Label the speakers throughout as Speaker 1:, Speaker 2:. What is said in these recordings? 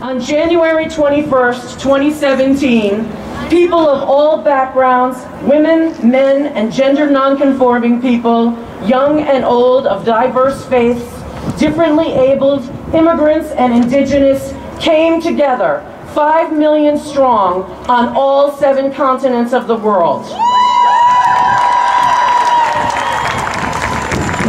Speaker 1: On January 21st, 2017, people of all backgrounds, women, men, and gender non-conforming people, young and old, of diverse faiths, differently abled, immigrants, and indigenous, came together, 5 million strong, on all 7 continents of the world.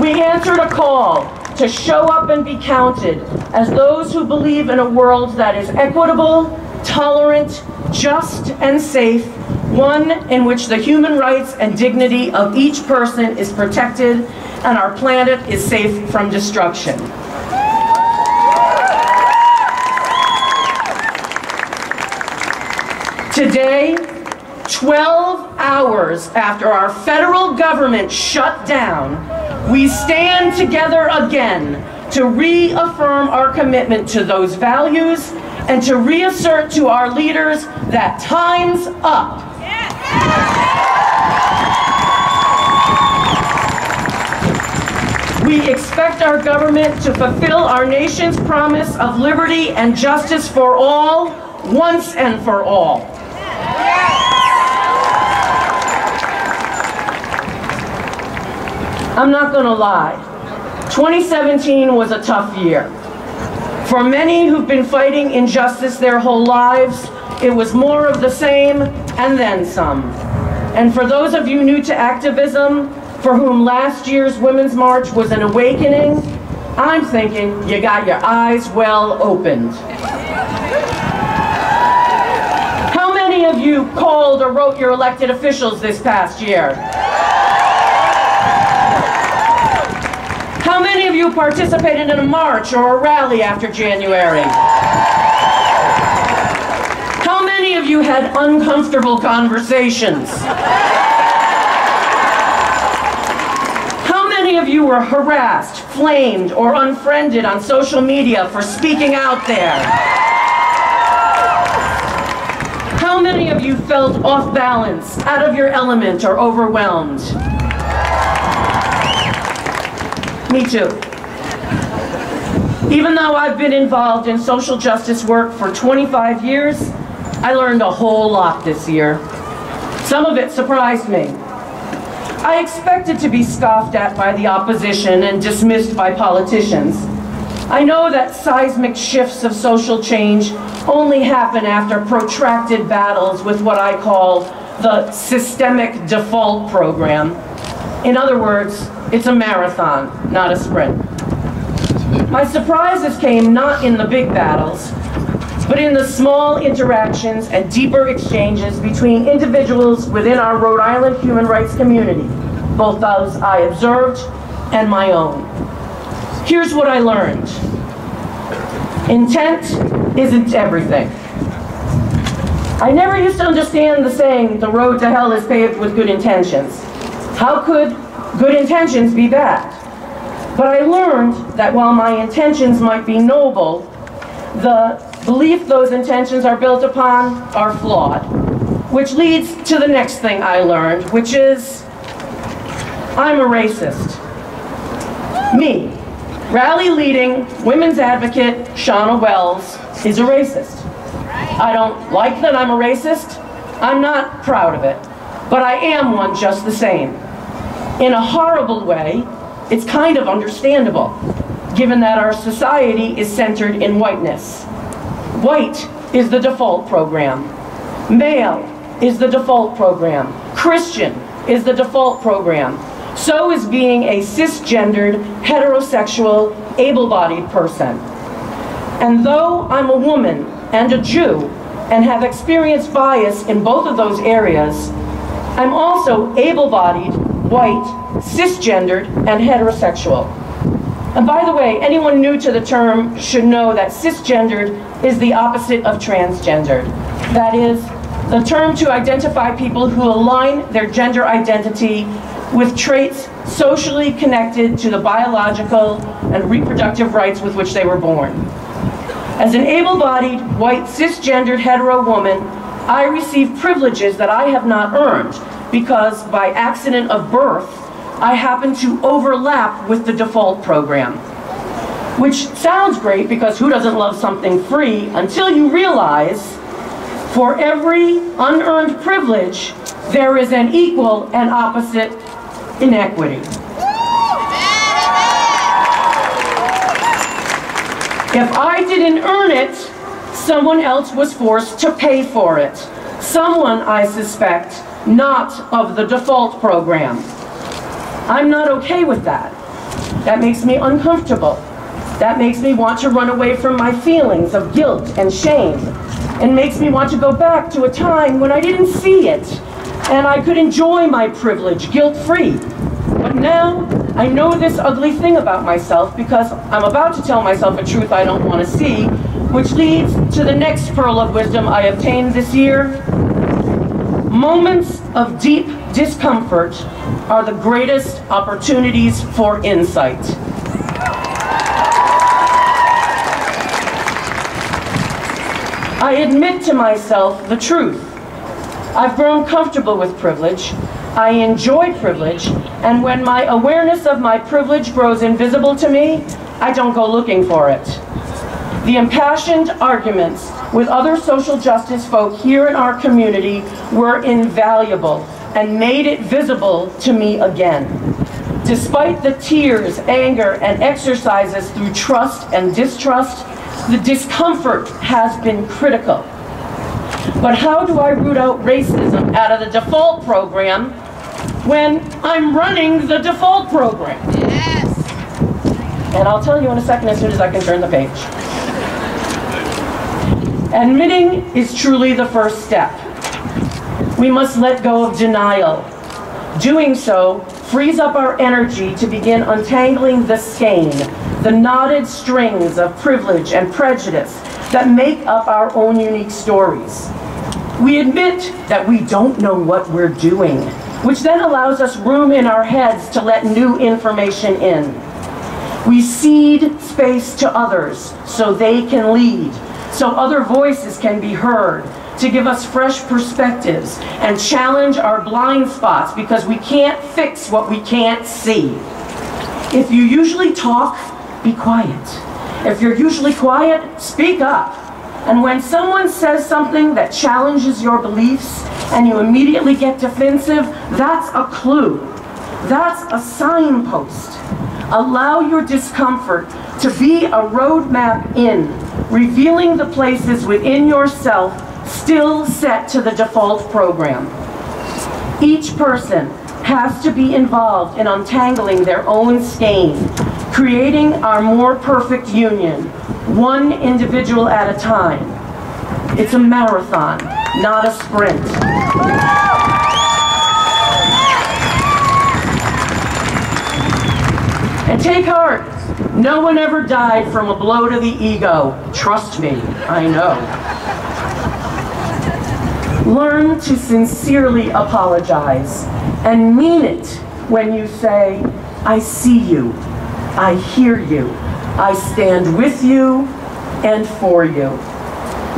Speaker 1: We answered a call to show up and be counted as those who believe in a world that is equitable, tolerant, just, and safe, one in which the human rights and dignity of each person is protected and our planet is safe from destruction. Today, 12 hours after our federal government shut down, we stand together again to reaffirm our commitment to those values and to reassert to our leaders that time's up. We expect our government to fulfill our nation's promise of liberty and justice for all, once and for all. I'm not going to lie, 2017 was a tough year. For many who've been fighting injustice their whole lives, it was more of the same and then some. And for those of you new to activism, for whom last year's Women's March was an awakening, I'm thinking you got your eyes well opened. How many of you called or wrote your elected officials this past year? How many of you participated in a march or a rally after January? How many of you had uncomfortable conversations? How many of you were harassed, flamed, or unfriended on social media for speaking out there? How many of you felt off balance, out of your element, or overwhelmed? Me too. Even though I've been involved in social justice work for 25 years, I learned a whole lot this year. Some of it surprised me. I expected to be scoffed at by the opposition and dismissed by politicians. I know that seismic shifts of social change only happen after protracted battles with what I call the systemic default program. In other words, it's a marathon, not a sprint. My surprises came not in the big battles, but in the small interactions and deeper exchanges between individuals within our Rhode Island human rights community, both those I observed and my own. Here's what I learned. Intent isn't everything. I never used to understand the saying, the road to hell is paved with good intentions. How could good intentions be bad? But I learned that while my intentions might be noble, the belief those intentions are built upon are flawed. Which leads to the next thing I learned, which is, I'm a racist. Me, rally-leading women's advocate Shauna Wells, is a racist. I don't like that I'm a racist. I'm not proud of it. But I am one just the same. In a horrible way, it's kind of understandable, given that our society is centered in whiteness. White is the default program. Male is the default program. Christian is the default program. So is being a cisgendered, heterosexual, able-bodied person. And though I'm a woman and a Jew and have experienced bias in both of those areas, I'm also able-bodied, white, cisgendered, and heterosexual. And by the way, anyone new to the term should know that cisgendered is the opposite of transgendered. That is, the term to identify people who align their gender identity with traits socially connected to the biological and reproductive rights with which they were born. As an able-bodied, white, cisgendered, hetero woman, I receive privileges that I have not earned because, by accident of birth, I happen to overlap with the default program. Which sounds great because who doesn't love something free until you realize for every unearned privilege, there is an equal and opposite inequity. If I didn't earn it, someone else was forced to pay for it. Someone, I suspect, not of the default program. I'm not okay with that. That makes me uncomfortable. That makes me want to run away from my feelings of guilt and shame, and makes me want to go back to a time when I didn't see it, and I could enjoy my privilege guilt-free. But now, I know this ugly thing about myself because I'm about to tell myself a truth I don't want to see, which leads to the next pearl of wisdom I obtained this year. Moments of deep discomfort are the greatest opportunities for insight. I admit to myself the truth. I've grown comfortable with privilege. I enjoy privilege, and when my awareness of my privilege grows invisible to me, I don't go looking for it. The impassioned arguments with other social justice folk here in our community were invaluable and made it visible to me again. Despite the tears, anger, and exercises through trust and distrust, the discomfort has been critical. But how do I root out racism out of the default program when I'm running the default program? Yes. And I'll tell you in a second as soon as I can turn the page. Admitting is truly the first step. We must let go of denial. Doing so frees up our energy to begin untangling the skein, the knotted strings of privilege and prejudice that make up our own unique stories. We admit that we don't know what we're doing, which then allows us room in our heads to let new information in. We cede space to others so they can lead, so other voices can be heard, to give us fresh perspectives and challenge our blind spots because we can't fix what we can't see. If you usually talk, be quiet. If you're usually quiet, speak up. And when someone says something that challenges your beliefs and you immediately get defensive, that's a clue. That's a signpost. Allow your discomfort to be a roadmap in, revealing the places within yourself still set to the default program. Each person has to be involved in untangling their own skein, creating our more perfect union, one individual at a time. It's a marathon, not a sprint. And take heart, no one ever died from a blow to the ego. Trust me, I know. Learn to sincerely apologize and mean it when you say, I see you, I hear you, I stand with you and for you.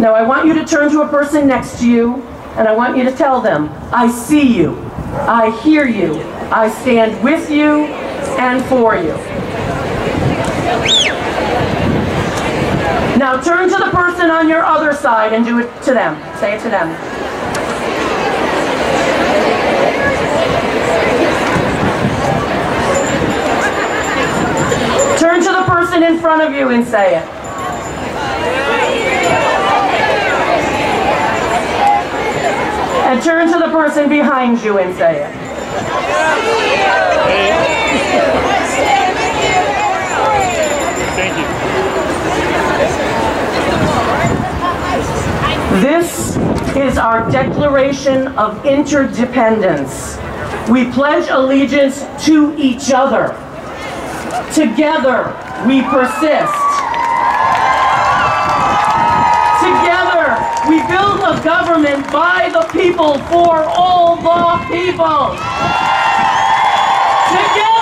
Speaker 1: Now I want you to turn to a person next to you and I want you to tell them, I see you, I hear you, I stand with you and for you. Now turn to the person on your other side and do it to them. Say it to them. Turn to the person in front of you and say it. And turn to the person behind you and say it.
Speaker 2: Thank you.
Speaker 1: This is our declaration of interdependence. We pledge allegiance to each other. Together, we persist. Together, we build a government by the people for all the people. Together.